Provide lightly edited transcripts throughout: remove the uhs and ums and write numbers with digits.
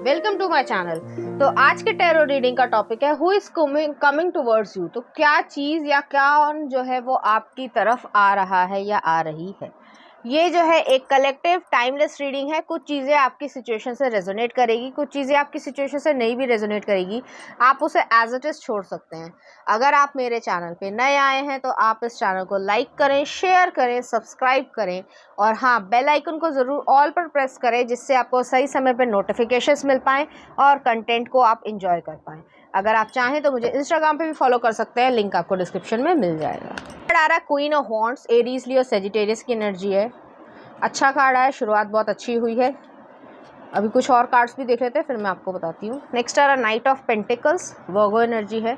Welcome to my channel. तो आज के टैरो रीडिंग का टॉपिक है who is coming towards you. तो क्या चीज या क्या जो है वो आपकी तरफ आ रहा है या आ रही है। ये जो है एक कलेक्टिव टाइमलेस रीडिंग है। कुछ चीज़ें आपकी सिचुएशन से रेजोनेट करेगी, कुछ चीज़ें आपकी सिचुएशन से नहीं भी रेजोनेट करेगी। आप उसे एज इट इज़ छोड़ सकते हैं। अगर आप मेरे चैनल पे नए आए हैं तो आप इस चैनल को लाइक करें, शेयर करें, सब्सक्राइब करें और हाँ, बेल आइकन को ज़रूर ऑल पर प्रेस करें जिससे आपको सही समय पर नोटिफिकेशंस मिल पाएँ और कंटेंट को आप इंजॉय कर पाएँ। अगर आप चाहें तो मुझे इंस्टाग्राम पे भी फॉलो कर सकते हैं, लिंक आपको डिस्क्रिप्शन में मिल जाएगा। आ रहा है queen of wands, Aries Leo Sagittarius की एनर्जी है। अच्छा कार्ड है, शुरुआत बहुत अच्छी हुई है। अभी कुछ और कार्ड्स भी देख लेते हैं, फिर मैं आपको बताती हूँ। नेक्स्ट आ रहा है night of pentacles, Virgo energy है।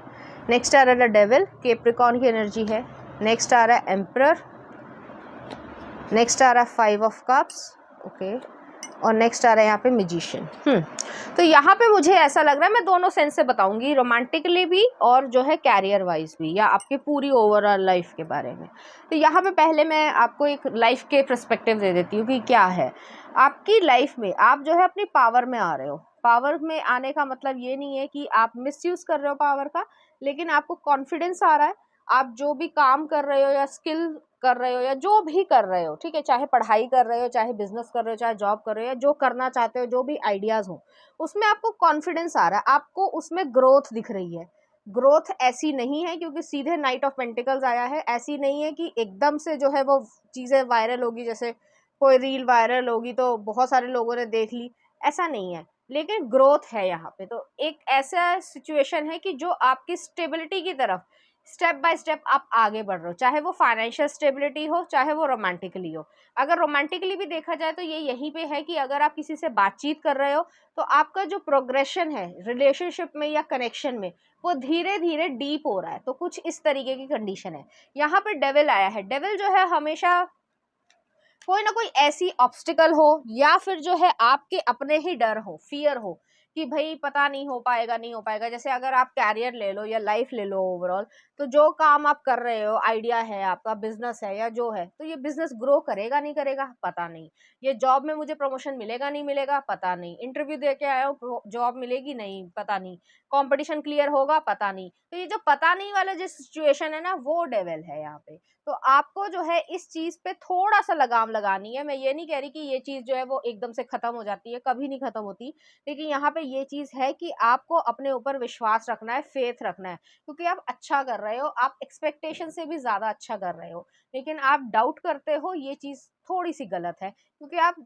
नेक्स्ट आ रहा है डेविल, कैप्रिकॉर्न की एनर्जी है। नेक्स्ट आ रहा है एम्परर। नेक्स्ट आ रहा है 5 ऑफ कप्स, ओके। और नेक्स्ट आ रहा है यहाँ पे मैजिशियन। तो यहाँ पे मुझे ऐसा लग रहा है, मैं दोनों सेंस से बताऊंगी, रोमांटिकली भी और जो है कैरियर वाइज भी, या आपकी पूरी ओवरऑल लाइफ के बारे में। तो यहाँ पे पहले मैं आपको एक लाइफ के पर्सपेक्टिव दे देती हूँ कि क्या है आपकी लाइफ में। आप जो है अपनी पावर में आ रहे हो। पावर में आने का मतलब ये नहीं है कि आप मिसयूज कर रहे हो पावर का, लेकिन आपको कॉन्फिडेंस आ रहा है। आप जो भी काम कर रहे हो या स्किल कर रहे हो या जो भी कर रहे हो, ठीक है, चाहे पढ़ाई कर रहे हो, चाहे बिजनेस कर रहे हो, चाहे जॉब कर रहे हो, या जो करना चाहते हो, जो भी आइडियाज हो, उसमें आपको कॉन्फिडेंस आ रहा है, आपको उसमें ग्रोथ दिख रही है। ग्रोथ ऐसी नहीं है क्योंकि सीधे नाइट ऑफ पेंटिकल्स आया है, ऐसी नहीं है कि एकदम से जो है वो चीज़ें वायरल होगी, जैसे कोई रील वायरल होगी तो बहुत सारे लोगों ने देख ली, ऐसा नहीं है। लेकिन ग्रोथ है यहाँ पे। तो एक ऐसा सिचुएशन है कि जो आपकी स्टेबिलिटी की तरफ स्टेप बाय स्टेप आप आगे बढ़ रहे हो, चाहे वो फाइनेंशियल स्टेबिलिटी हो, चाहे वो रोमांटिकली हो। अगर रोमांटिकली भी देखा जाए तो ये यहीं पे है कि अगर आप किसी से बातचीत कर रहे हो तो आपका जो प्रोग्रेशन है रिलेशनशिप में या कनेक्शन में, वो धीरे धीरे डीप हो रहा है। तो कुछ इस तरीके की कंडीशन है। यहाँ पे डेविल आया है। डेविल जो है हमेशा कोई ना कोई ऐसी ऑब्स्टिकल हो या फिर जो है आपके अपने ही डर हो, फियर हो कि भाई पता नहीं हो पाएगा, नहीं हो पाएगा। जैसे अगर आप कैरियर ले लो या लाइफ ले लो ओवरऑल, तो जो काम आप कर रहे हो, आइडिया है आपका, बिजनेस है या जो है, तो ये बिजनेस ग्रो करेगा नहीं करेगा पता नहीं। ये जॉब में मुझे प्रमोशन मिलेगा नहीं मिलेगा पता नहीं। इंटरव्यू दे के आया हूँ, जॉब मिलेगी नहीं पता नहीं। कंपटीशन क्लियर होगा पता नहीं। तो ये जो पता नहीं वाला जो सिचुएशन है ना, वो डेविल है यहाँ पे। तो आपको जो है इस चीज पे थोड़ा सा लगाम लगानी है। मैं ये नहीं कह रही कि ये चीज जो है वो एकदम से खत्म हो जाती है, कभी नहीं खत्म होती। लेकिन यहाँ पे ये चीज है कि आपको अपने ऊपर विश्वास रखना है, फेथ रखना है, क्योंकि आप अच्छा कर रहे हो, आप एक्सपेक्टेशन से भी ज्यादा अच्छा कर रहे हो। लेकिन आप डाउट करते हो, ये चीज थोड़ी सी गलत है, क्योंकि आप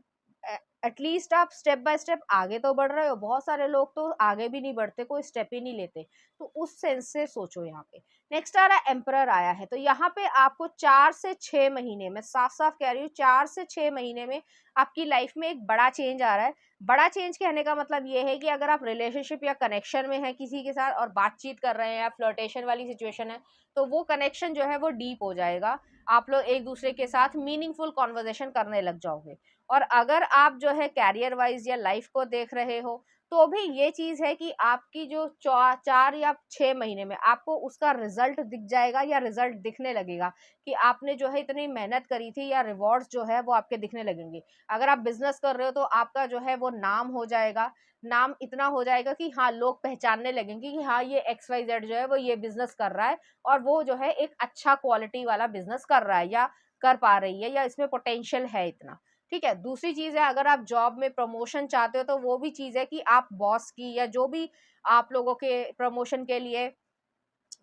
एटलीस्ट आप स्टेप बाय स्टेप आगे तो बढ़ रहे हो। बहुत सारे लोग तो आगे भी नहीं बढ़ते, कोई स्टेप ही नहीं लेते। तो उस सेंस से सोचो यहाँ पे। नेक्स्ट आ रहा है एम्परर आया है। तो यहाँ पे आपको 4 से 6 महीने में, साफ साफ कह रही हूँ, 4 से 6 महीने में आपकी लाइफ में एक बड़ा चेंज आ रहा है। बड़ा चेंज कहने का मतलब ये है कि अगर आप रिलेशनशिप या कनेक्शन में है किसी के साथ और बातचीत कर रहे हैं या फ्लर्टेशन वाली सिचुएशन है, तो वो कनेक्शन जो है वो डीप हो जाएगा। आप लोग एक दूसरे के साथ मीनिंगफुल कॉन्वर्जेशन करने लग जाओगे। और अगर आप जो है कैरियर वाइज या लाइफ को देख रहे हो, तो भी ये चीज है कि आपकी जो 4 या 6 महीने में आपको उसका रिजल्ट दिख जाएगा या रिजल्ट दिखने लगेगा कि आपने जो है इतनी मेहनत करी थी, या रिवॉर्ड्स जो है वो आपके दिखने लगेंगे। अगर आप बिजनेस कर रहे हो तो आपका जो है वो नाम हो जाएगा। नाम इतना हो जाएगा कि हाँ, लोग पहचानने लगेंगे कि हाँ, ये XYZ जो है वो ये बिजनेस कर रहा है और वो जो है एक अच्छा क्वालिटी वाला बिजनेस कर रहा है या कर पा रही है, या इसमें पोटेंशियल है इतना। ठीक है। दूसरी चीज है, अगर आप जॉब में प्रमोशन चाहते हो तो वो भी चीज है कि आप बॉस की या जो भी आप लोगों के प्रमोशन के लिए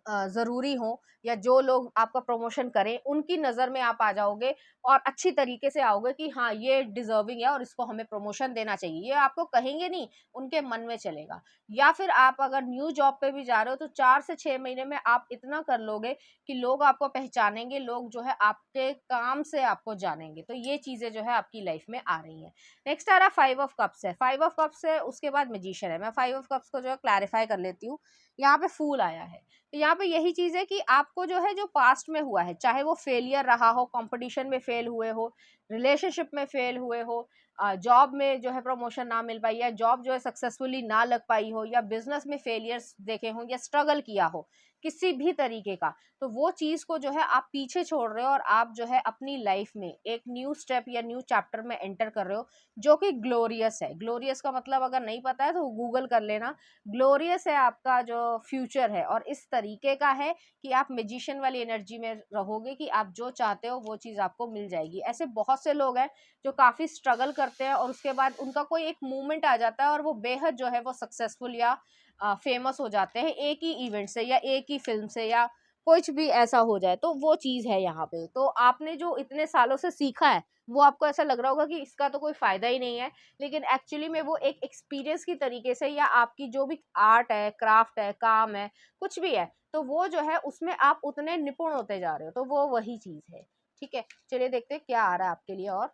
ज़रूरी हो, या जो लोग आपका प्रमोशन करें उनकी नज़र में आप आ जाओगे और अच्छी तरीके से आओगे कि हाँ, ये डिज़र्विंग है और इसको हमें प्रमोशन देना चाहिए। ये आपको कहेंगे नहीं, उनके मन में चलेगा। या फिर आप अगर न्यू जॉब पे भी जा रहे हो तो 4 से 6 महीने में आप इतना कर लोगे कि लोग आपको पहचानेंगे, लोग जो है आपके काम से आपको जानेंगे। तो ये चीज़ें जो है आपकी लाइफ में आ रही हैं। नेक्स्ट आ रहा है 5 ऑफ कप्स है। 5 ऑफ कप्स है, उसके बाद मैजिशियन है। मैं 5 ऑफ कप्स को जो है क्लैरिफाई कर लेती हूँ। यहाँ पे फूल आया है। तो यहाँ पे यही चीज है कि आपको जो है जो पास्ट में हुआ है, चाहे वो फेलियर रहा हो, कंपटीशन में फेल हुए हो, रिलेशनशिप में फेल हुए हो, जॉब में जो है प्रमोशन ना मिल पाई, या जॉब जो है सक्सेसफुली ना लग पाई हो, या बिजनेस में फेलियर्स देखे हो, या स्ट्रगल किया हो, किसी भी तरीके का, तो वो चीज को जो है आप पीछे छोड़ रहे हो और आप जो है अपनी लाइफ में एक न्यू स्टेप या न्यू चैप्टर में एंटर कर रहे हो, जो कि ग्लोरियस है। ग्लोरियस का मतलब अगर नहीं पता है तो गूगल कर लेना। ग्लोरियस है आपका जो फ्यूचर है, और इस तरीके का है कि आप मैजिशियन वाली एनर्जी में रहोगे कि आप जो चाहते हो वो चीज आपको मिल जाएगी। ऐसे बहुत से लोग हैं जो काफी स्ट्रगल करते हैं और उसके बाद उनका कोई एक मूवमेंट आ जाता है और वो बेहद जो है वो सक्सेसफुल या फेमस हो जाते हैं एक ही इवेंट से या एक ही फिल्म से, या कुछ भी ऐसा हो जाए। तो वो चीज है यहाँ पे। तो आपने जो इतने सालों से सीखा है वो आपको ऐसा लग रहा होगा कि इसका तो कोई फायदा ही नहीं है, लेकिन एक्चुअली में वो एक एक्सपीरियंस की तरीके से, या आपकी जो भी आर्ट है, क्राफ्ट है, काम है, कुछ भी है, तो वो जो है उसमें आप उतने निपुण होते जा रहे हो। तो वो वही चीज है। ठीक है, चलिए देखते हैं क्या आ रहा है आपके लिए। और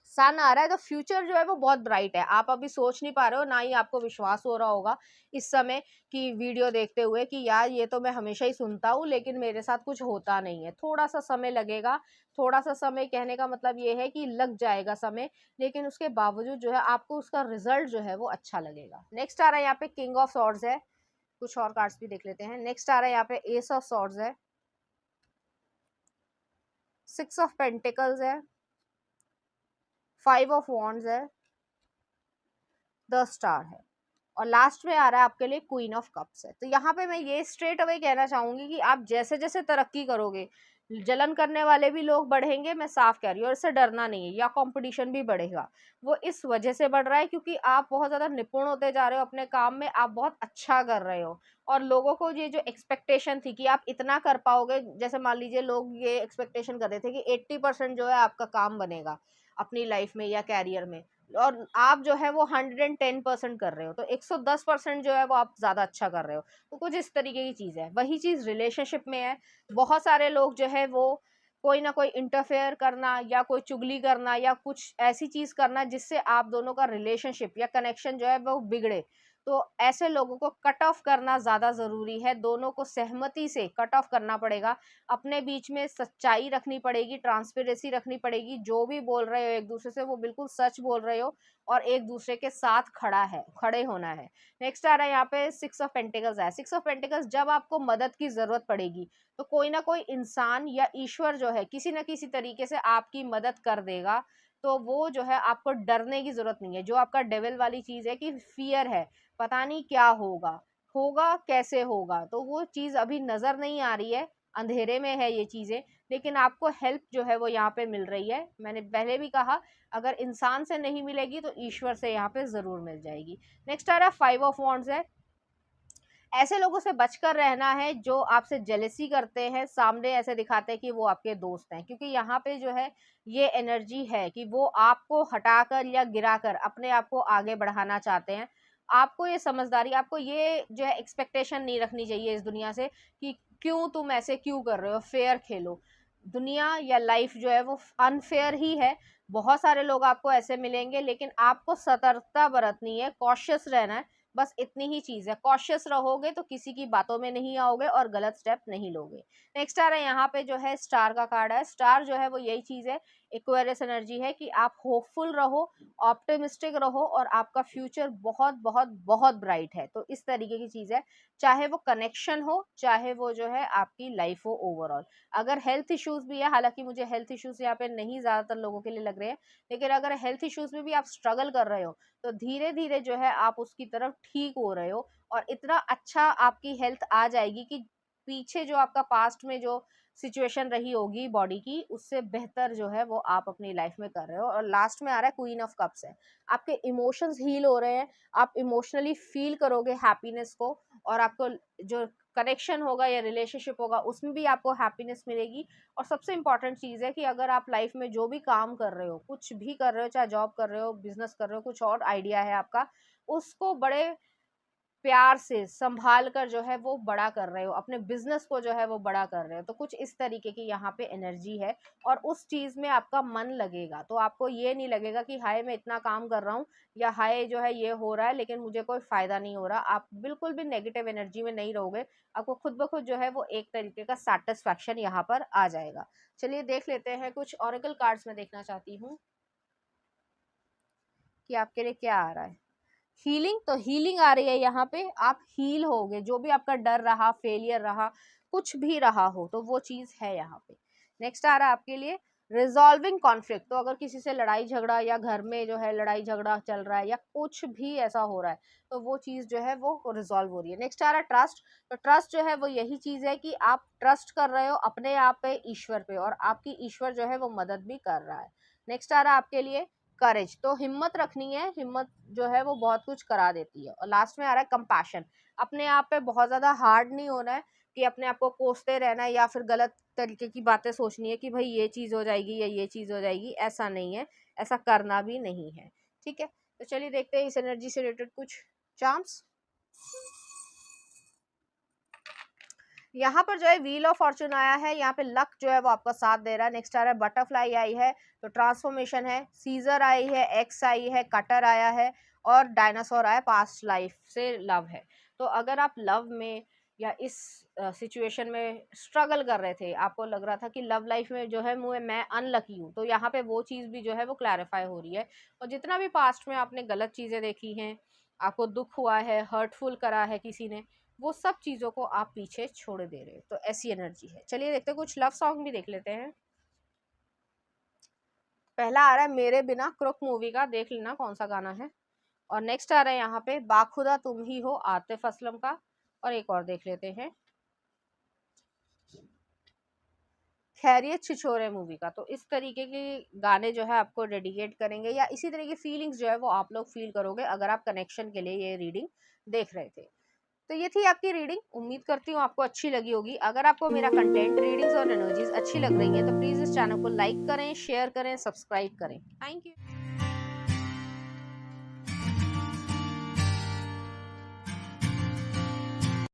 सन आ रहा है, तो फ्यूचर जो है वो बहुत ब्राइट है। आप अभी सोच नहीं पा रहे हो, ना ही आपको विश्वास हो रहा होगा इस समय की वीडियो देखते हुए कि यार ये तो मैं हमेशा ही सुनता हूँ लेकिन मेरे साथ कुछ होता नहीं है। थोड़ा सा समय लगेगा, थोड़ा सा समय कहने का मतलब ये है कि लग जाएगा समय, लेकिन उसके बावजूद जो है आपको उसका रिजल्ट जो है वो अच्छा लगेगा। नेक्स्ट आ रहा है यहाँ पे किंग ऑफ सॉर्ड्स है। कुछ और कार्ड्स भी देख लेते हैं। नेक्स्ट आ रहा है यहाँ पे एस ऑफ सॉर्ड्स है, सिक्स ऑफ पेंटिकल्स है, फाइव ऑफ वॉन्ड्स है, द स्टार है, और लास्ट में आ रहा है आपके लिए क्वीन ऑफ कप्स है। तो यहाँ पे मैं ये स्ट्रेट अवे कहना चाहूंगी कि आप जैसे जैसे तरक्की करोगे, जलन करने वाले भी लोग बढ़ेंगे, मैं साफ कह रही हूँ, और इससे डरना नहीं है। या कंपटीशन भी बढ़ेगा, वो इस वजह से बढ़ रहा है क्योंकि आप बहुत ज्यादा निपुण होते जा रहे हो अपने काम में, आप बहुत अच्छा कर रहे हो। और लोगों को ये जो एक्सपेक्टेशन थी कि आप इतना कर पाओगे, जैसे मान लीजिए लोग ये एक्सपेक्टेशन कर रहे थे कि 80% जो है आपका काम बनेगा अपनी लाइफ में या कैरियर में, और आप जो है वो 110% कर रहे हो, तो 110% जो है वो आप ज्यादा अच्छा कर रहे हो। तो कुछ इस तरीके की चीज है। वही चीज रिलेशनशिप में है। बहुत सारे लोग जो है वो कोई ना कोई इंटरफेयर करना या कोई चुगली करना या कुछ ऐसी चीज करना जिससे आप दोनों का रिलेशनशिप या कनेक्शन जो है वो बिगड़े, तो ऐसे लोगों को कट ऑफ करना ज्यादा जरूरी है। दोनों को सहमति से कट ऑफ करना पड़ेगा। अपने बीच में सच्चाई रखनी पड़ेगी, ट्रांसपेरेंसी रखनी पड़ेगी। जो भी बोल रहे हो एक दूसरे से वो बिल्कुल सच बोल रहे हो, और एक दूसरे के साथ खड़े होना है। नेक्स्ट आ रहा है यहाँ पे सिक्स ऑफ पेंटिकल्स है। सिक्स ऑफ पेंटिकल्स, जब आपको मदद की जरूरत पड़ेगी तो कोई ना कोई इंसान या ईश्वर जो है किसी ना किसी तरीके से आपकी मदद कर देगा। तो वो जो है आपको डरने की जरूरत नहीं है। जो आपका डेविल वाली चीज है कि फियर है, पता नहीं क्या होगा, होगा कैसे होगा, तो वो चीज अभी नजर नहीं आ रही है, अंधेरे में है ये चीजें। लेकिन आपको हेल्प जो है वो यहाँ पे मिल रही है। मैंने पहले भी कहा, अगर इंसान से नहीं मिलेगी तो ईश्वर से यहाँ पे जरूर मिल जाएगी। नेक्स्ट आ रहा है फाइव ऑफ वॉन्ड्स है। ऐसे लोगों से बचकर रहना है जो आपसे जेलेसी करते हैं, सामने ऐसे दिखाते हैं कि वो आपके दोस्त हैं, क्योंकि यहाँ पे जो है ये एनर्जी है कि वो आपको हटाकर या गिराकर अपने आप को आगे बढ़ाना चाहते हैं। आपको ये समझदारी, आपको ये जो है एक्सपेक्टेशन नहीं रखनी चाहिए इस दुनिया से कि क्यों तुम ऐसे क्यों कर रहे हो, फेयर खेलो। दुनिया या लाइफ जो है वो अनफेयर ही है। बहुत सारे लोग आपको ऐसे मिलेंगे, लेकिन आपको सतर्कता बरतनी है, कॉशियस रहना है। बस इतनी ही चीज है। कॉशियस रहोगे तो किसी की बातों में नहीं आओगे और गलत स्टेप नहीं लोगे। नेक्स्ट आ रहा है यहाँ पे जो है स्टार का कार्ड है। स्टार जो है वो यही चीज है, एक्वेरियस एनर्जी है कि आप होपफुल रहो, ऑप्टिमिस्टिक रहो, और आपका फ्यूचर बहुत बहुत बहुत ब्राइट है। तो इस तरीके की चीज है, चाहे वो कनेक्शन हो, चाहे वो जो है आपकी लाइफ हो ओवरऑल। अगर हेल्थ इश्यूज भी है, हालांकि मुझे हेल्थ इश्यूज यहाँ पे नहीं ज्यादातर लोगों के लिए लग रहे हैं, लेकिन अगर हेल्थ इश्यूज में भी आप स्ट्रगल कर रहे हो तो धीरे धीरे जो है आप उसकी तरफ ठीक हो रहे हो, और इतना अच्छा आपकी हेल्थ आ जाएगी कि पीछे जो आपका पास्ट में जो सिचुएशन रही होगी बॉडी की, उससे बेहतर जो है वो आप अपनी लाइफ में कर रहे हो। और लास्ट में आ रहा है क्वीन ऑफ कप्स है। आपके इमोशंस हील हो रहे हैं, आप इमोशनली फील करोगे हैप्पीनेस को, और आपको जो कनेक्शन होगा या रिलेशनशिप होगा उसमें भी आपको हैप्पीनेस मिलेगी। और सबसे इंपॉर्टेंट चीज है कि अगर आप लाइफ में जो भी काम कर रहे हो, कुछ भी कर रहे हो, चाहे जॉब कर रहे हो, बिजनेस कर रहे हो, कुछ और आइडिया है आपका, उसको बड़े प्यार से संभाल कर जो है वो बड़ा कर रहे हो, अपने बिजनेस को जो है वो बड़ा कर रहे हो। तो कुछ इस तरीके की यहाँ पे एनर्जी है, और उस चीज में आपका मन लगेगा। तो आपको ये नहीं लगेगा कि हाय मैं इतना काम कर रहा हूँ, या हाय जो है ये हो रहा है लेकिन मुझे कोई फायदा नहीं हो रहा। आप बिल्कुल भी नेगेटिव एनर्जी में नहीं रहोगे। आपको खुद ब खुद जो है वो एक तरीके का सेटिस्फैक्शन यहाँ पर आ जाएगा। चलिए देख लेते हैं, कुछ ऑरेकल कार्ड्स में देखना चाहती हूँ कि आपके लिए क्या आ रहा है। हीलिंग, तो हीलिंग आ रही है यहाँ पे, आप हील होगे, जो भी आपका डर रहा, फेलियर रहा, कुछ भी रहा हो तो वो चीज है यहाँ पे। नेक्स्ट आ रहा है आपके लिए रिजॉल्विंग कॉन्फ्लिक्ट, तो अगर किसी से लड़ाई झगड़ा या घर में जो है लड़ाई झगड़ा चल रहा है या कुछ भी ऐसा हो रहा है तो वो चीज जो है वो रिजॉल्व हो रही है। नेक्स्ट आ रहा है ट्रस्ट, तो ट्रस्ट जो है वो यही चीज है कि आप ट्रस्ट कर रहे हो अपने आप पे, ईश्वर पे, और आपकी ईश्वर जो है वो मदद भी कर रहा है। नेक्स्ट आ रहा है आपके लिए करेज, तो हिम्मत रखनी है, हिम्मत जो है वो बहुत कुछ करा देती है। और लास्ट में आ रहा है कंपैशन, अपने आप पे बहुत ज्यादा हार्ड नहीं होना है कि अपने आप को कोसते रहना है या फिर गलत तरीके की बातें सोचनी है कि भाई ये चीज हो जाएगी या ये चीज हो जाएगी, ऐसा नहीं है, ऐसा करना भी नहीं है। ठीक है, तो चलिए देखते हैं इस एनर्जी से रिलेटेड कुछ चार्म्स। यहाँ पर जो है व्हील ऑफ फॉर्चून आया है, यहाँ पे लक जो है वो आपका साथ दे रहा है। नेक्स्ट आ रहा है बटरफ्लाई आई है, तो ट्रांसफॉर्मेशन है। सीजर आई है, एक्स आई है, कटर आया है, और डायनासोर आया, पास्ट लाइफ से लव है। तो अगर आप लव में या इस सिचुएशन में स्ट्रगल कर रहे थे, आपको लग रहा था कि लव लाइफ में जो है मैं अनलकी हूँ, तो यहाँ पे वो चीज़ भी जो है वो क्लैरिफाई हो रही है। और जितना भी पास्ट में आपने गलत चीज़ें देखी हैं, आपको दुख हुआ है, हर्टफुल करा है किसी ने, वो सब चीज़ों को आप पीछे छोड़ दे रहे हो, तो ऐसी एनर्जी है। चलिए देखते हैं, कुछ लव सॉन्ग भी देख लेते हैं। पहला आ रहा है मेरे बिना, क्रुक मूवी का, देख लेना कौन सा गाना है। और नेक्स्ट आ रहा है यहाँ पे बाखुदा तुम ही हो, आतिफ असलम का। और एक और देख लेते हैं, खैरियत छिछोरे मूवी का। तो इस तरीके के गाने जो है आपको डेडिकेट करेंगे, या इसी तरह की फीलिंग्स जो है वो आप लोग फील करोगे अगर आप कनेक्शन के लिए ये रीडिंग देख रहे थे। तो ये थी आपकी रीडिंग, उम्मीद करती हूँ आपको अच्छी लगी होगी। अगर आपको मेरा कंटेंट, रीडिंग्स और एनर्जीज अच्छी लग रही है तो प्लीज़ इस चैनल को लाइक करें, शेयर करें, सब्सक्राइब करें। Thank you.